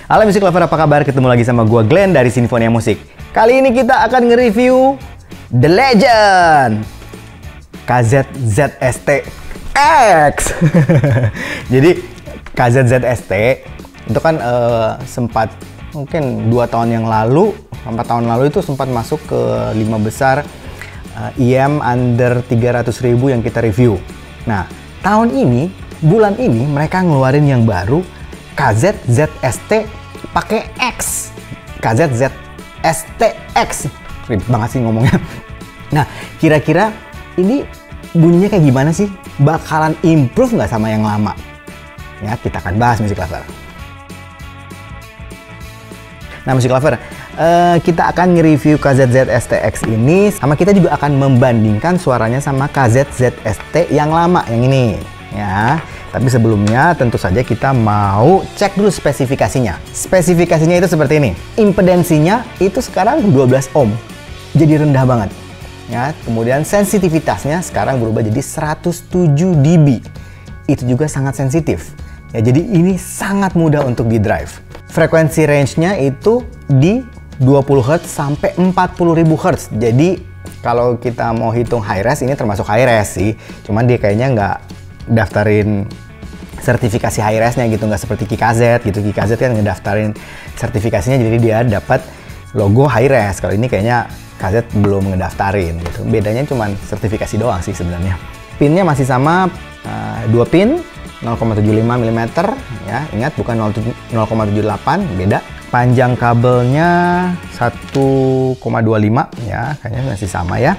Halo Music Lover, apa kabar? Ketemu lagi sama gua Glenn dari Sinfonia Musik. Kali ini kita akan nge-review The Legend KZ-ZST X. Jadi KZ-ZST itu kan sempat mungkin 2 tahun yang lalu, 4 tahun lalu itu sempat masuk ke 5 besar IM under 300.000 yang kita review. Nah, tahun ini, bulan ini mereka ngeluarin yang baru, KZ-ZST pakai X. KZ-ZST-X. Ribet banget sih ngomongnya. Nah, kira-kira ini bunyinya kayak gimana sih? Bakalan improve nggak sama yang lama? Ya, kita akan bahas Music Lover. Nah, Music Lover, kita akan nge-review KZ-ZST-X ini, sama kita juga akan membandingkan suaranya sama KZ-ZST yang lama, yang ini. Ya, tapi sebelumnya tentu saja kita mau cek dulu spesifikasinya. Spesifikasinya itu seperti ini. Impedensinya itu sekarang 12 ohm. Jadi rendah banget. Ya, kemudian sensitivitasnya sekarang berubah jadi 107 dB. Itu juga sangat sensitif. Ya, jadi ini sangat mudah untuk di drive. Frekuensi range-nya itu di 20 Hz sampai 40.000 Hz. Jadi kalau kita mau hitung high res, ini termasuk high res sih. Cuman dia kayaknya nggak daftarin sertifikasi high res-nya gitu, nggak seperti KiKZ gitu. KiKZ kan ngedaftarin sertifikasinya, jadi dia dapat logo high res. Kalau ini kayaknya KZ belum ngedaftarin gitu. Bedanya cuma sertifikasi doang sih sebenarnya. Pinnya masih sama, 2 pin 0,75 mm ya. Ingat, bukan 0,78, beda. Panjang kabelnya 1,25 ya, kayaknya masih sama ya.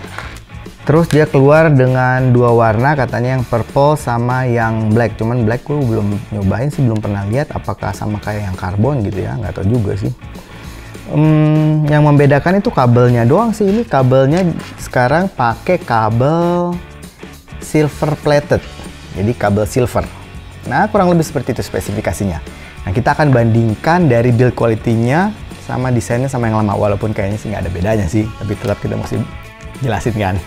Terus dia keluar dengan 2 warna, katanya yang purple sama yang black. Cuman black gue belum nyobain sih, belum pernah lihat apakah sama kayak yang karbon gitu ya, nggak tahu juga sih. Yang membedakan itu kabelnya doang sih. Ini kabelnya sekarang pakai kabel silver plated, jadi kabel silver. Nah, kurang lebih seperti itu spesifikasinya. Nah, kita akan bandingkan dari build quality-nya sama desainnya sama yang lama, walaupun kayaknya sih nggak ada bedanya sih, tapi tetap kita mesti jelasin kan.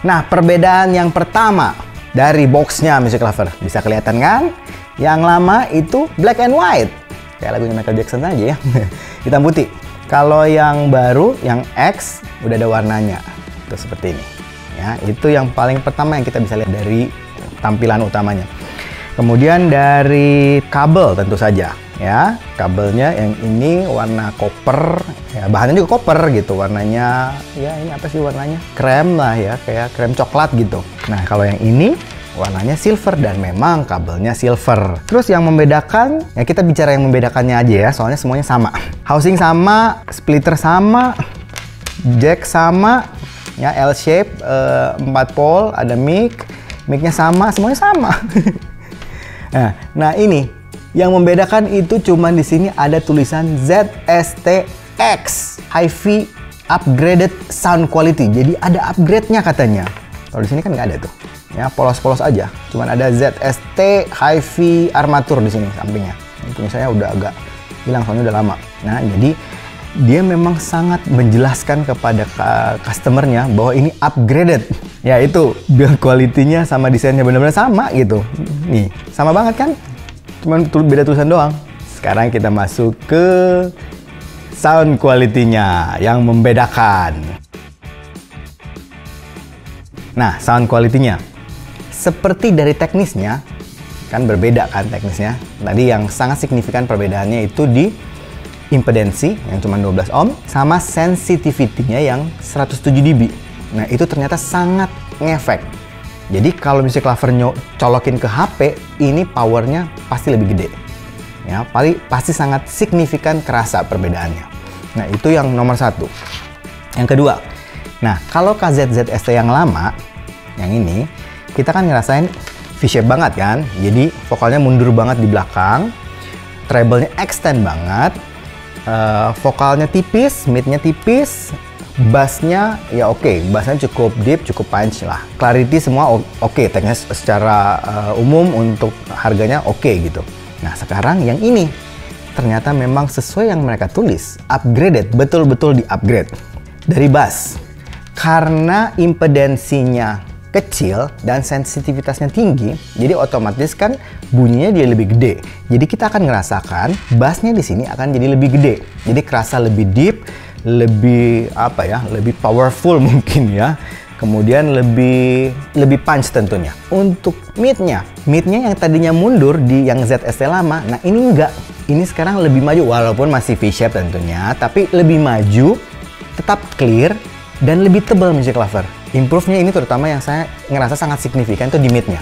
Nah, perbedaan yang pertama dari box-nya Music Lover, bisa kelihatan kan? Yang lama itu black and white, kayak lagunya Michael Jackson aja ya. Hitam putih. Kalau yang baru, yang X, udah ada warnanya. Itu seperti ini. Ya, itu yang paling pertama yang kita bisa lihat dari tampilan utamanya. Kemudian dari kabel tentu saja. Ya, kabelnya yang ini warna koper, ya, bahannya juga koper gitu, warnanya ya ini apa sih warnanya? Krem lah ya, kayak krem coklat gitu. Nah, kalau yang ini warnanya silver dan memang kabelnya silver. Terus yang membedakan, ya kita bicara yang membedakannya aja ya, soalnya semuanya sama. Housing sama, splitter sama, jack sama, ya L shape, 4 pole, ada mic-nya sama, semuanya sama. Nah ini yang membedakan itu cuman di sini ada tulisan ZST-X HiFi Upgraded Sound Quality. Jadi ada upgrade-nya katanya. Kalau di sini kan nggak ada tuh. Ya, polos-polos aja. Cuman ada ZST HiFi Armature di sini sampingnya. Ini punya saya udah agak hilang soalnya udah lama. Nah, jadi dia memang sangat menjelaskan kepada customernya bahwa ini upgraded. Ya, itu build quality-nya sama desainnya benar-benar sama gitu. Nih, sama banget kan? Cuman beda tulisan doang. Sekarang kita masuk ke sound quality-nya yang membedakan. Nah, sound quality-nya seperti dari teknisnya kan berbeda kan teknisnya. Tadi yang sangat signifikan perbedaannya itu di impedensi yang cuma 12 ohm sama sensitivity-nya yang 107 dB. Nah, itu ternyata sangat ngefek. Jadi kalau Music Lover colokin ke HP, ini powernya pasti lebih gede. Ya, pasti sangat signifikan kerasa perbedaannya. Nah, itu yang nomor 1. Yang kedua, nah kalau KZ-ZST yang lama, yang ini, kita kan ngerasain V-shape banget kan. Jadi vokalnya mundur banget di belakang, treble-nya extend banget, vokalnya tipis, mid-nya tipis, bassnya ya oke, bassnya cukup deep, cukup punch lah. Clarity semua oke, tekniknya secara umum untuk harganya oke gitu. Nah, sekarang yang ini ternyata memang sesuai yang mereka tulis, upgraded, betul-betul di-upgrade dari bass. Karena impedensinya kecil dan sensitivitasnya tinggi, jadi otomatis kan bunyinya dia lebih gede. Jadi kita akan ngerasakan bassnya di sini akan jadi lebih gede. Jadi kerasa lebih deep, lebih apa ya, lebih powerful mungkin ya. Kemudian lebih punch tentunya. Untuk midnya yang tadinya mundur di yang ZST lama, nah ini enggak. Ini sekarang lebih maju, walaupun masih V-shape tentunya, tapi lebih maju, tetap clear, dan lebih tebal Music Lover. Improve-nya ini terutama yang saya ngerasa sangat signifikan itu di mid-nya.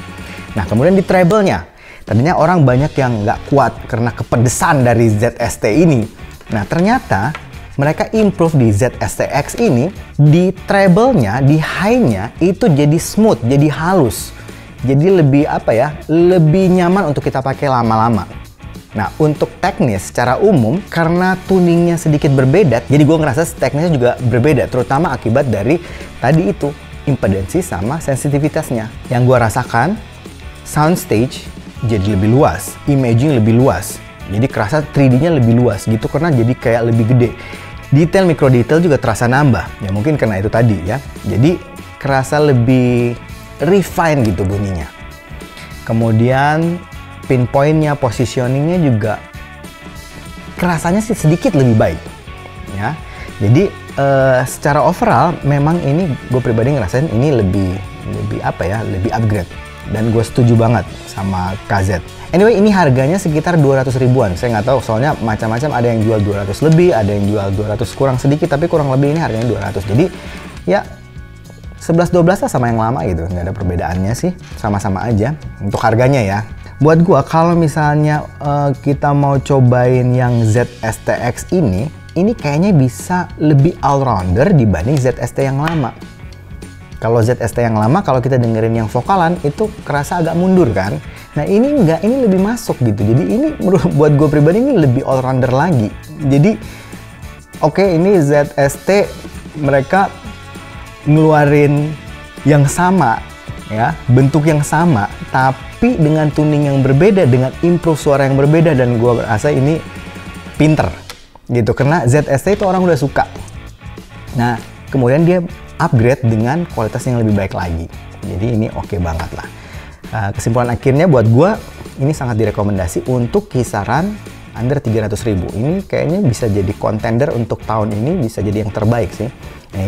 Nah, kemudian di treble-nya. Tadinya orang banyak yang nggak kuat karena kepedesan dari ZST ini. Nah, ternyata mereka improve di ZST-X ini, di treble-nya, di high-nya itu jadi smooth, jadi halus. Jadi lebih apa ya, lebih nyaman untuk kita pakai lama-lama. Nah, untuk teknis secara umum, karena tuningnya sedikit berbeda, jadi gue ngerasa teknisnya juga berbeda, terutama akibat dari tadi itu, impedensi sama sensitivitasnya. Yang gue rasakan, soundstage jadi lebih luas, imaging lebih luas, jadi kerasa 3D-nya lebih luas gitu, karena jadi kayak lebih gede. Detail, micro detail juga terasa nambah, ya mungkin karena itu tadi ya. Jadi kerasa lebih refine gitu bunyinya. Kemudian pinpointnya, positioningnya juga kerasanya sih sedikit lebih baik ya. Jadi secara overall memang ini gue pribadi ngerasain ini lebih apa ya, lebih upgrade, dan gue setuju banget sama KZ. Anyway, ini harganya sekitar 200 ribuan. Saya nggak tahu, soalnya macam-macam, ada yang jual 200 lebih, ada yang jual 200 kurang sedikit, tapi kurang lebih ini harganya 200. Jadi ya 11-12 lah sama yang lama gitu, nggak ada perbedaannya sih, sama-sama aja untuk harganya ya. Buat gua, kalau misalnya kita mau cobain yang ZST-X ini kayaknya bisa lebih all-rounder dibanding ZST yang lama. Kalau ZST yang lama, kalau kita dengerin yang vokalan, itu kerasa agak mundur kan? Nah ini enggak, ini lebih masuk gitu. Jadi ini buat gua pribadi ini lebih all-rounder lagi. Jadi oke, ini ZST mereka ngeluarin yang sama ya, bentuk yang sama, tapi dengan tuning yang berbeda, dengan improve suara yang berbeda, dan gue rasa ini pinter gitu, karena ZST itu orang udah suka. Nah, kemudian dia upgrade dengan kualitas yang lebih baik lagi. Jadi ini oke banget lah. Kesimpulan akhirnya buat gue, ini sangat direkomendasi untuk kisaran under 300 ribu. Ini kayaknya bisa jadi contender untuk tahun ini, bisa jadi yang terbaik sih.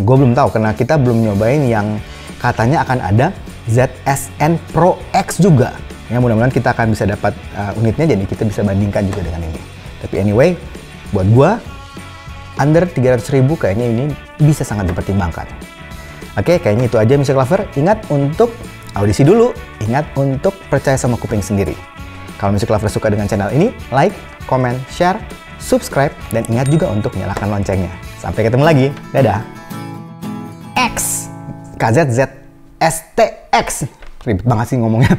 Gue belum tahu, karena kita belum nyobain yang katanya akan ada ZSN Pro X juga. Ya, mudah-mudahan kita akan bisa dapat unitnya, jadi kita bisa bandingkan juga dengan ini. Tapi anyway, buat gua under 300 ribu kayaknya ini bisa sangat dipertimbangkan. Oke, kayaknya itu aja Music Lover. Ingat untuk audisi dulu, ingat untuk percaya sama kuping sendiri. Kalau Music Lover suka dengan channel ini, like, comment, share, subscribe, dan ingat juga untuk nyalakan loncengnya. Sampai ketemu lagi, dadah. X KZ ZST-X, ribet banget sih ngomongnya.